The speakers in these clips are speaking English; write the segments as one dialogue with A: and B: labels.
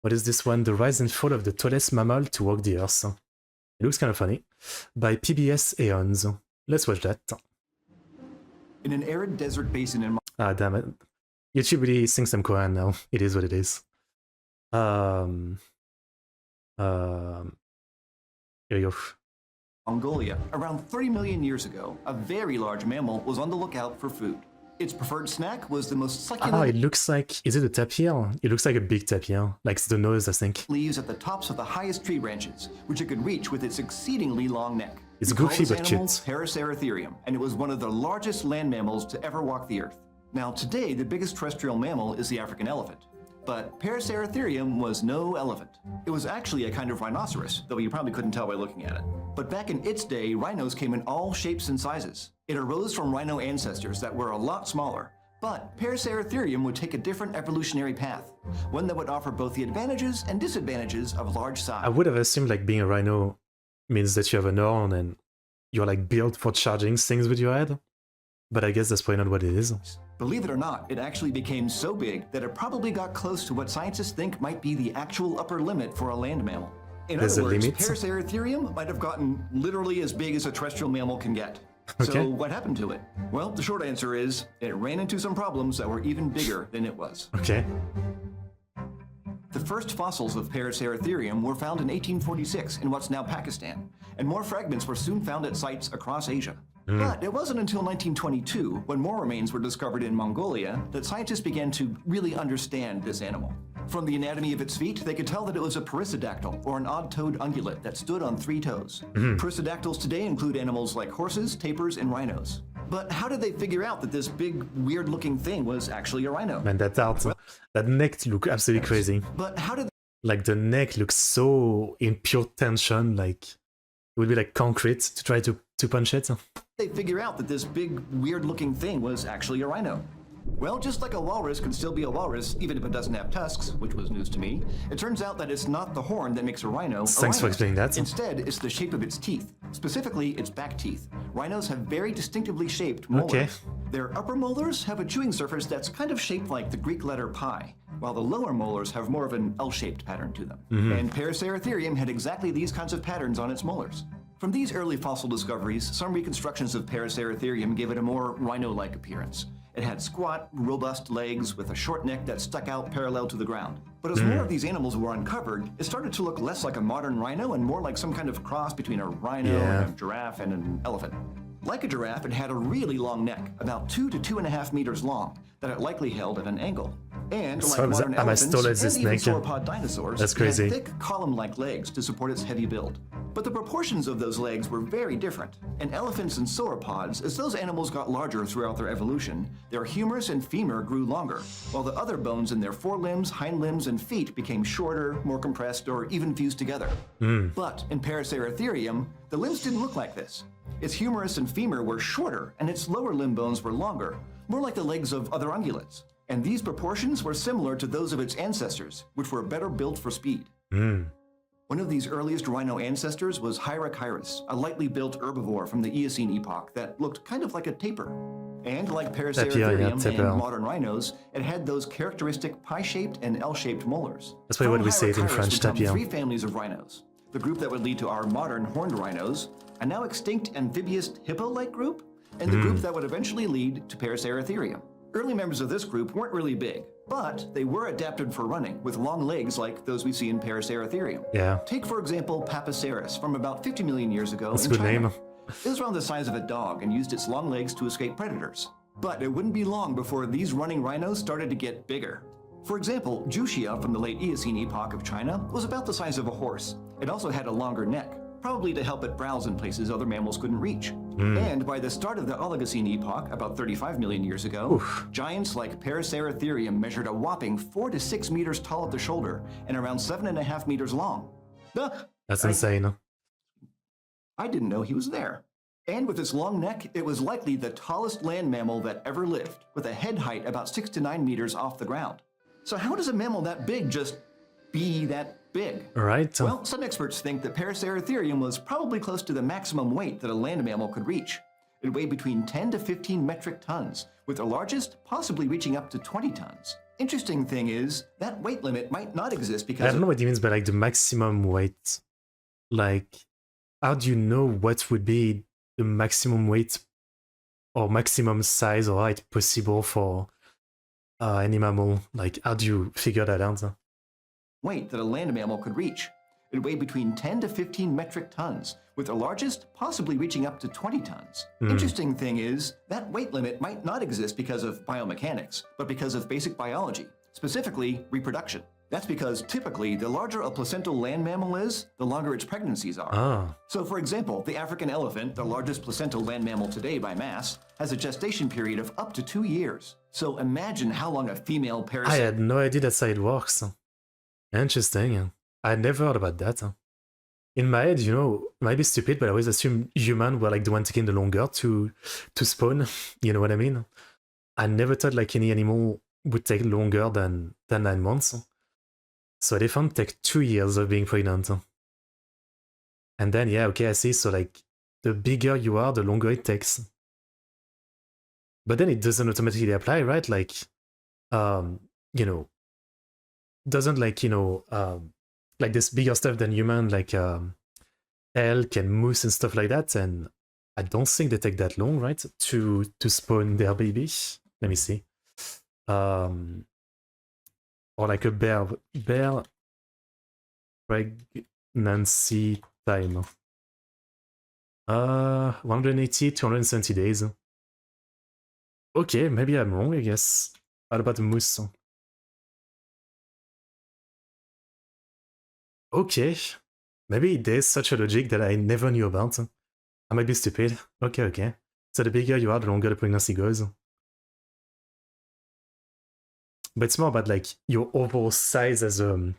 A: What is this one? The Rise and Fall of the Tallest Mammal to Walk the Earth. It looks kind of funny. By PBS Aeons. Let's watch that.
B: In an arid desert basin in...
A: Ah, damn it. YouTube really thinks I'm Korean now. It is what it is. Here we go.
B: Mongolia, around 30 million years ago, a very large mammal was on the lookout for food. Its preferred snack was the most succulent...
A: Ah, it looks like... Is it a tapir? It looks like a big tapir. Like it's the nose, I think.
B: ...leaves at the tops of the highest tree branches, which it could reach with its exceedingly long neck.
A: It's goofy but cute.
B: Paraceratherium, and it was one of the largest land mammals to ever walk the earth. Now, today, the biggest terrestrial mammal is the African elephant. But Paraceratherium was no elephant. It was actually a kind of rhinoceros, though you probably couldn't tell by looking at it. But back in its day, rhinos came in all shapes and sizes. It arose from rhino ancestors that were a lot smaller. But Paraceratherium would take a different evolutionary path, one that would offer both the advantages and disadvantages of large size.
A: I would have assumed like being a rhino means that you have an horn and you're like built for charging things with your head. But I guess that's probably not what it is.
B: Believe it or not, it actually became so big that it probably got close to what scientists think might be the actual upper limit for a land mammal. In other words, Paraceratherium might have gotten literally as big as a terrestrial mammal can get.
A: Okay.
B: So what happened to it? Well, the short answer is it ran into some problems that were even bigger than it was.
A: Okay.
B: The first fossils of Paraceratherium were found in 1846 in what's now Pakistan, and more fragments were soon found at sites across Asia. But it wasn't until 1922, when more remains were discovered in Mongolia, that scientists began to really understand this animal. From the anatomy of its feet, they could tell that it was a perissodactyl, or an odd-toed ungulate that stood on 3 toes. Perissodactyls today include animals like horses, tapirs, and rhinos. But how did they figure out that this big, weird-looking thing was actually a rhino?
A: Man, that art, that neck looks absolutely crazy.
B: But how did...
A: Like the neck looks so in pure tension, like it would be like concrete to try to punch it.
B: They figure out that this big, weird-looking thing was actually a rhino? Well, just like a walrus can still be a walrus, even if it doesn't have tusks, which was news to me, it turns out that it's not the horn that makes a rhino.
A: Thanks for explaining that.
B: Instead, it's the shape of its teeth, specifically its back teeth. Rhinos have very distinctively shaped molars.
A: Okay.
B: Their upper molars have a chewing surface that's kind of shaped like the Greek letter pi, while the lower molars have more of an L-shaped pattern to them. And Paraceratherium had exactly these kinds of patterns on its molars. From these early fossil discoveries, some reconstructions of Paraceratherium gave it a more rhino-like appearance. It had squat, robust legs with a short neck that stuck out parallel to the ground. But as more of these animals were uncovered, it started to look less like a modern rhino and more like some kind of cross between a rhino and a giraffe and an elephant. Like a giraffe, it had a really long neck, about 2 to 2.5 meters long, that it likely held at an angle. And like modern elephants and even sauropod dinosaurs, it had thick column-like legs to support its heavy build. But the proportions of those legs were very different. In elephants and sauropods, as those animals got larger throughout their evolution, their humerus and femur grew longer, while the other bones in their forelimbs, hind limbs, and feet became shorter, more compressed, or even fused together. But in Paraceratherium, the limbs didn't look like this. Its humerus and femur were shorter, and its lower limb bones were longer, more like the legs of other ungulates. And these proportions were similar to those of its ancestors, which were better built for speed. One of these earliest rhino ancestors was Hyrachiris, a lightly built herbivore from the Eocene epoch that looked kind of like a tapir. And like Paraceratherium and modern rhinos, it had those characteristic pie-shaped and L-shaped molars.
A: That's why what we say it in French, tapir.
B: 3 families of rhinos. The group that would lead to our modern horned rhinos, a now extinct amphibious hippo-like group, and the group that would eventually lead to Paraceratherium. Early members of this group weren't really big, but they were adapted for running, with long legs like those we see in Paraceratherium. Take, for example, Papaceris from about 50 million years ago in China. It was around the size of a dog and used its long legs to escape predators. But it wouldn't be long before these running rhinos started to get bigger. For example, Juxia from the late Eocene epoch of China was about the size of a horse. It also had a longer neck, probably to help it browse in places other mammals couldn't reach. And by the start of the Oligocene epoch, about 35 million years ago, giants like Paraceratherium measured a whopping 4 to 6 meters tall at the shoulder and around 7.5 meters long.
A: That's insane.
B: I didn't know he was there. And with its long neck, it was likely the tallest land mammal that ever lived, with a head height about 6 to 9 meters off the ground. So how does a mammal that big just be that big?
A: Right.
B: Well, some experts think that Paraceratherium was probably close to the maximum weight that a land mammal could reach. It weighed between 10 to 15 metric tons, with the largest possibly reaching up to 20 tons. Interesting thing is, that weight limit might not exist
A: I
B: because
A: don't know what he means by like the maximum weight. Like, how do you know what would be the maximum weight or maximum size or height possible for any mammal? Like, how do you figure that out?
B: weight that a land mammal could reach. It weighed between 10 to 15 metric tons, with the largest possibly reaching up to 20 tons. Interesting thing is, that weight limit might not exist because of biomechanics, but because of basic biology, specifically reproduction. That's because typically, the larger a placental land mammal is, the longer its pregnancies are.
A: Ah.
B: So for example, the African elephant, the largest placental land mammal today by mass, has a gestation period of up to 2 years. So imagine how long a female
A: I
B: parasite...
A: had no idea that's how it works. Interesting. I never heard about that. In my head, you know, it might be stupid, but I always assumed humans were like the one taking the longer to spawn. You know what I mean? I never thought like any animal would take longer than 9 months. So elephant take 2 years of being pregnant. And then, yeah, okay, I see. So like, the bigger you are, the longer it takes. But then it doesn't automatically apply, right? Like, you know, doesn't like, you know, like this bigger stuff than human, like elk and moose and stuff like that. And I don't think they take that long, right? To spawn their baby. Let me see. Or like a bear pregnancy time. 180, 270 days. Okay, maybe I'm wrong, I guess. What about the moose? Okay, maybe there's such a logic that I never knew about. I might be stupid. Okay. So the bigger you are, the longer the pregnancy goes. But it's more about like your overall size as a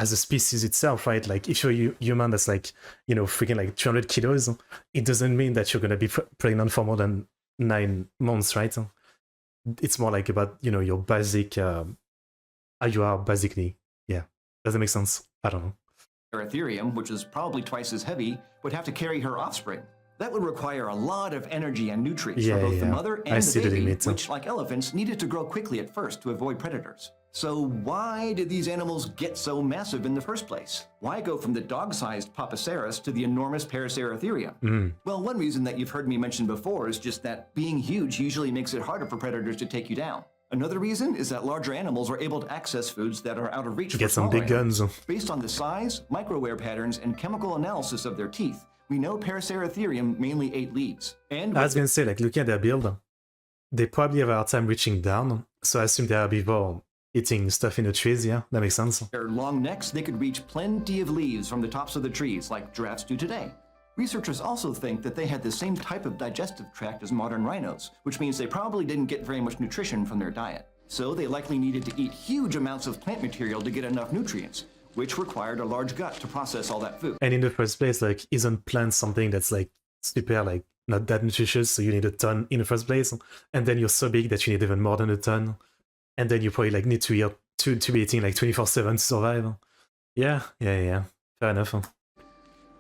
A: species itself, right? Like if you're human that's like, you know, freaking like 200 kilos, it doesn't mean that you're gonna be pregnant for more than 9 months, right? It's more like about, you know, your basic, how you are basically. Yeah, does that make sense? I don't know.
B: Ethereum, which is probably twice as heavy, would have to carry her offspring. That would require a lot of energy and nutrients for both the mother and the baby, which, like elephants, needed to grow quickly at first to avoid predators. So why did these animals get so massive in the first place? Why go from the dog-sized Papaceras to the enormous Paraceratherium? Well, one reason that you've heard me mention before is just that being huge usually makes it harder for predators to take you down. Another reason is that larger animals are able to access foods that are out of reach
A: Get some big guns.
B: Based on the size, microwear patterns, and chemical analysis of their teeth, we know Paraceratherium mainly ate leaves. And
A: I was gonna say, like, looking at their build, they probably have a hard time reaching down, so I assume they are herbivore eating stuff in the trees. Yeah, that makes sense.
B: Their long necks, they could reach plenty of leaves from the tops of the trees, like giraffes do today. Researchers also think that they had the same type of digestive tract as modern rhinos, which means they probably didn't get very much nutrition from their diet. So they likely needed to eat huge amounts of plant material to get enough nutrients, which required a large gut to process all that food.
A: And in the first place, like, isn't plant something that's like super, like, not that nutritious, so you need a ton in the first place, and then you're so big that you need even more than a ton, and then you probably like need to be eating like 24/7 to survive. Yeah, fair enough.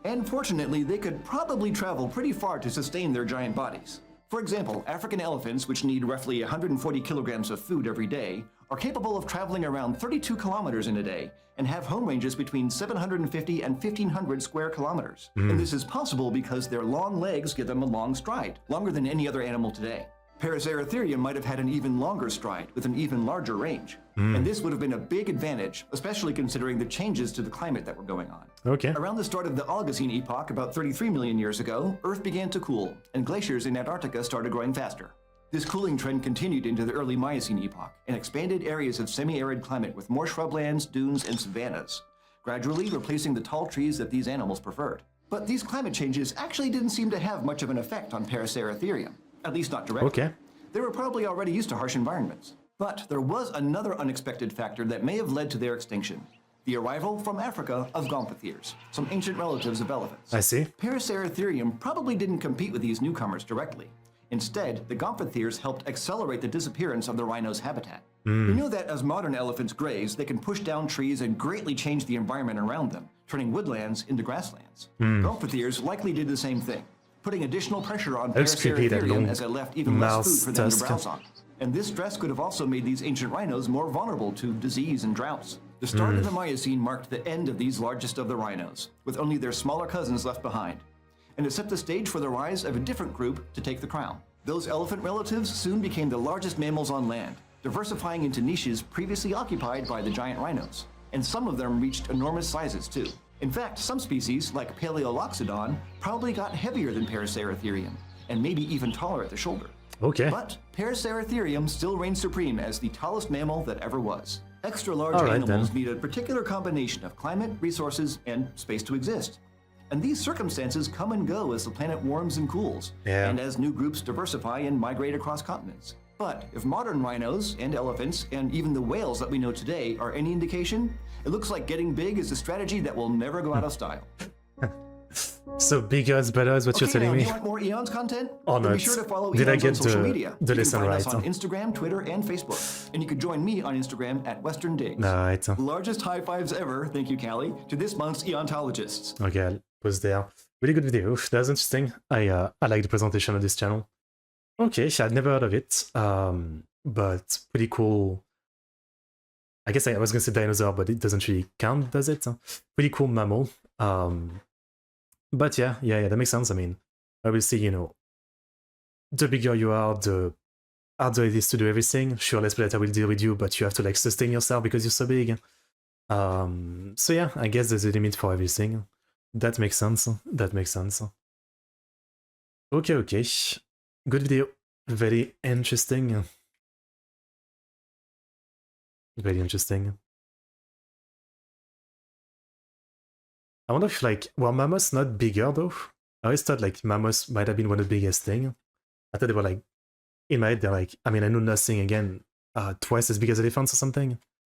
B: And fortunately, they could probably travel pretty far to sustain their giant bodies. For example, African elephants, which need roughly 140 kilograms of food every day, are capable of traveling around 32 kilometers in a day and have home ranges between 750 and 1,500 square kilometers. And this is possible because their long legs give them a long stride, longer than any other animal today. Paraceratherium might have had an even longer stride with an even larger range. And this would have been a big advantage, especially considering the changes to the climate that were going on.
A: Okay.
B: Around the start of the Oligocene epoch, about 33 million years ago, Earth began to cool, and glaciers in Antarctica started growing faster. This cooling trend continued into the early Miocene epoch and expanded areas of semi-arid climate with more shrublands, dunes, and savannas, gradually replacing the tall trees that these animals preferred. But these climate changes actually didn't seem to have much of an effect on Paraceratherium, at least not directly.
A: Okay.
B: They were probably already used to harsh environments. But there was another unexpected factor that may have led to their extinction: the arrival from Africa of gomphotheres, some ancient relatives of elephants.
A: I see.
B: Paraceratherium probably didn't compete with these newcomers directly. Instead, the gomphotheres helped accelerate the disappearance of the rhino's habitat. We know that as modern elephants graze, they can push down trees and greatly change the environment around them, turning woodlands into grasslands. Gomphotheres likely did the same thing, putting additional pressure on
A: looks creepy, that
B: Paraceratherium
A: long
B: as it left even less food
A: mouse
B: for them to
A: tusk.
B: browse on. And this stress could have also made these ancient rhinos more vulnerable to disease and droughts. The start of the Miocene marked the end of these largest of the rhinos, with only their smaller cousins left behind. And it set the stage for the rise of a different group to take the crown. Those elephant relatives soon became the largest mammals on land, diversifying into niches previously occupied by the giant rhinos. And some of them reached enormous sizes too. In fact, some species, like Paleoloxodon, probably got heavier than Paraceratherium, and maybe even taller at the shoulder.
A: Okay.
B: But Paraceratherium still reigns supreme as the tallest mammal that ever was. Extra large
A: All right,
B: animals
A: then.
B: need a particular combination of climate, resources, and space to exist. And these circumstances come and go as the planet warms and cools,
A: Yeah.
B: and as new groups diversify and migrate across continents. But if modern rhinos and elephants and even the whales that we know today are any indication, it looks like getting big is a strategy that will never go out of style.
A: So bigger is better is what you're
B: Okay,
A: telling
B: now, do
A: me?
B: you want more Eons content?
A: Or
B: Then be
A: not?
B: sure to follow
A: Did I
B: Eons
A: get
B: on social
A: the-
B: media.
A: the
B: You
A: lesson
B: can find
A: right?
B: us on Instagram, Twitter, and Facebook. And you can join me on Instagram at Western Digs.
A: Right.
B: Largest high fives ever, thank you, Callie, to this month's Eontologists.
A: Okay, I'll pause there. Really good video. That was interesting. I like the presentation of this channel. Okay, I'd never heard of it. But pretty cool. I guess I was gonna say dinosaur, but it doesn't really count, does it? Pretty cool mammal. But yeah, that makes sense. I mean, obviously, you know, the bigger you are, the harder it is to do everything. Sure, Let's Predator will deal with you, but you have to like sustain yourself because you're so big. So yeah, I guess there's a limit for everything. That makes sense. That makes sense. Okay. Good video. Very interesting. Very interesting. I wonder if, like, were mammoths not bigger, though? I always thought, like, mammoths might have been one of the biggest thing. I thought they were, like, in my head, they're like, I mean, I know nothing, again, twice as big as elephants or something.